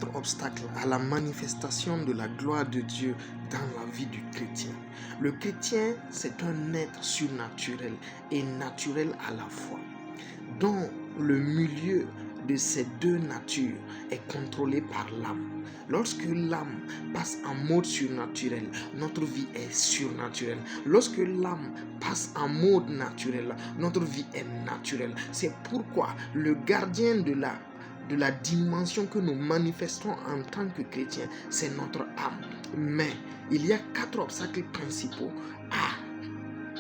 4 obstacles à la manifestation de la gloire de Dieu dans la vie du chrétien. Le chrétien, c'est un être surnaturel et naturel à la fois, dont le milieu de ces deux natures est contrôlé par l'âme. Lorsque l'âme passe en mode surnaturel, notre vie est surnaturelle. Lorsque l'âme passe en mode naturel, notre vie est naturelle. C'est pourquoi le gardien de la dimension que nous manifestons en tant que chrétiens, c'est notre âme. Mais il y a 4 obstacles principaux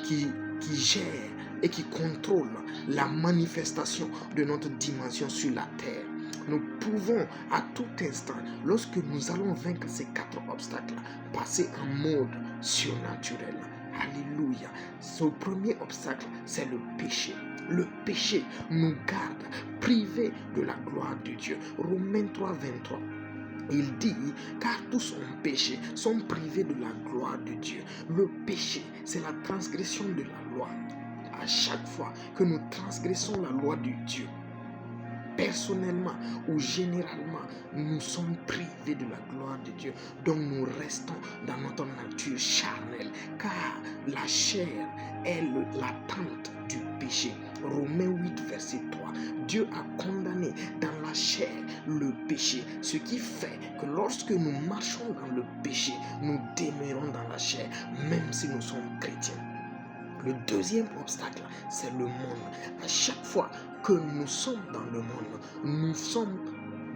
qui gèrent et qui contrôlent la manifestation de notre dimension sur la terre. Nous pouvons à tout instant, lorsque nous allons vaincre ces 4 obstacles, passer en mode surnaturel. Alléluia. Ce premier obstacle, c'est le péché. Le péché nous garde privés de la gloire de Dieu. Romains 3, 23. Il dit, car tous ont péché, sont privés de la gloire de Dieu. Le péché, c'est la transgression de la loi. À chaque fois que nous transgressons la loi de Dieu, personnellement ou généralement, nous sommes privés de la gloire de Dieu. Donc nous restons dans notre nature charnelle, car la chair est l'attente du péché. Romains 8, verset 3. Dieu a condamné dans la chair le péché, ce qui fait que lorsque nous marchons dans le péché, nous demeurons dans la chair, même si nous sommes chrétiens. Le deuxième obstacle, c'est le monde. À chaque fois que nous sommes dans le monde, nous sommes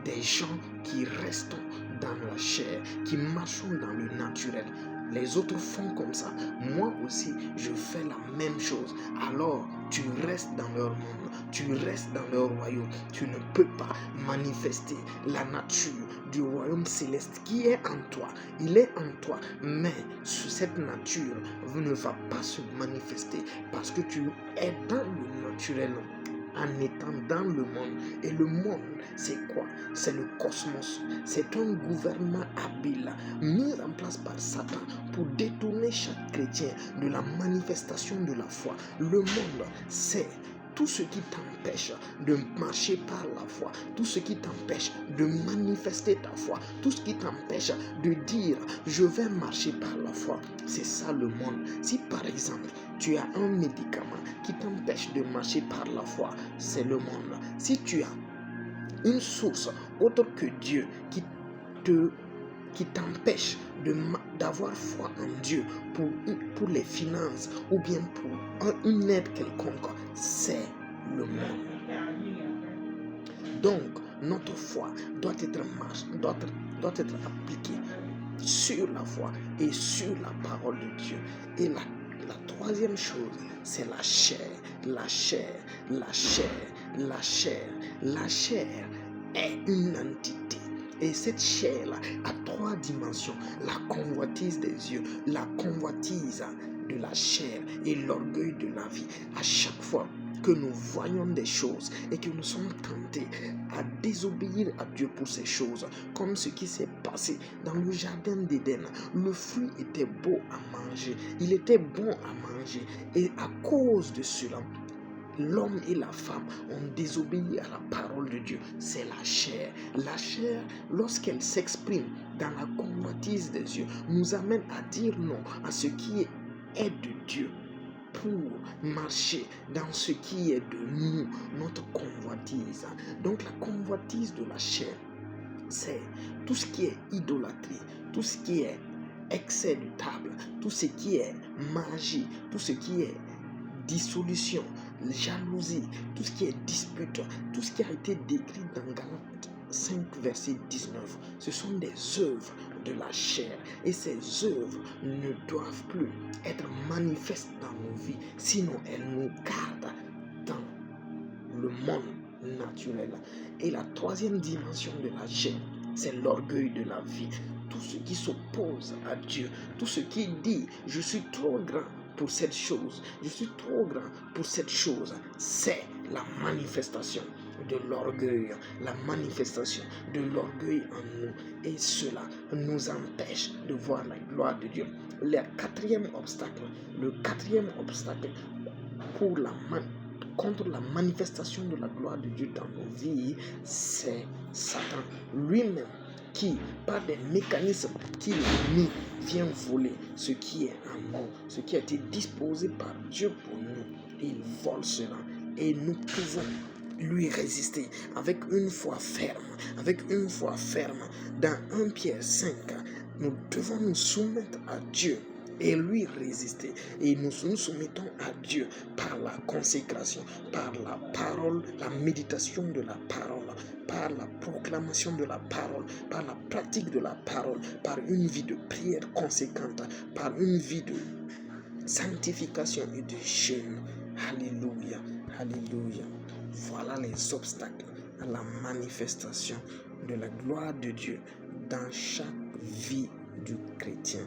des gens qui restons dans la chair, qui marchons dans le naturel. Les autres font comme ça. Moi aussi, je fais la même chose. Alors, tu restes dans leur monde, tu restes dans leur royaume. Tu ne peux pas manifester la nature du royaume céleste qui est en toi. Il est en toi, mais cette nature ne va pas se manifester parce que tu es dans le naturel en étant dans le monde. Et le monde, c'est quoi? C'est le cosmos. C'est un gouvernement habile mis en place par Satan pour détourner chaque chrétien de la manifestation de la foi. Le monde, c'est tout ce qui t'empêche de marcher par la foi, tout ce qui t'empêche de manifester ta foi, tout ce qui t'empêche de dire je vais marcher par la foi, c'est ça le monde. Si par exemple tu as un médicament qui t'empêche de marcher par la foi, c'est le monde. Si tu as une source autre que Dieu qui t'empêche d'avoir foi en Dieu pour les finances ou bien pour une aide quelconque, c'est le monde. Donc, notre foi doit être appliquée sur la foi et sur la parole de Dieu. Et la troisième chose, c'est la chair. La chair, la chair, la chair. La chair est une entité. Et cette chair-là a 3 dimensions. La convoitise des yeux, la convoitise de la chair et l'orgueil de la vie. À chaque fois que nous voyons des choses et que nous sommes tentés à désobéir à Dieu pour ces choses, comme ce qui s'est passé dans le jardin d'Éden. Le fruit était beau à manger, il était bon à manger, et à cause de cela, l'homme et la femme ont désobéi à la parole de Dieu. C'est la chair. La chair, lorsqu'elle s'exprime dans la convoitise des yeux, nous amène à dire non à ce qui est de Dieu pour marcher dans ce qui est de nous, notre convoitise. Donc la convoitise de la chair, c'est tout ce qui est idolâtrie, tout ce qui est excès de table, tout ce qui est magie, tout ce qui est dissolution, jalousie, tout ce qui est dispute, tout ce qui a été décrit dans Galates 5, verset 19. Ce sont des œuvres de la chair, et ces œuvres ne doivent plus être manifestes dans nos vies, sinon elles nous gardent dans le monde naturel. Et la troisième dimension de la chair, c'est l'orgueil de la vie. Tout ce qui s'oppose à Dieu, tout ce qui dit je suis trop grand pour cette chose, je suis trop grand pour cette chose, c'est la manifestation de l'orgueil, la manifestation de l'orgueil en nous, et cela nous empêche de voir la gloire de Dieu. Le quatrième obstacle contre la manifestation de la gloire de Dieu dans nos vies, c'est Satan lui-même qui, par des mécanismes qui l'ennemi vient voler ce qui est en nous, ce qui a été disposé par Dieu pour nous, il vole cela et nous pouvons lui résister avec une foi ferme, Dans 1 Pierre 5, nous devons nous soumettre à Dieu et lui résister. Et nous nous soumettons à Dieu par la consécration, par la parole, la méditation de la parole, par la proclamation de la parole, par la pratique de la parole, par une vie de prière conséquente, par une vie de sanctification et de jeûne. Alléluia, alléluia. Voilà les obstacles à la manifestation de la gloire de Dieu dans chaque vie du chrétien.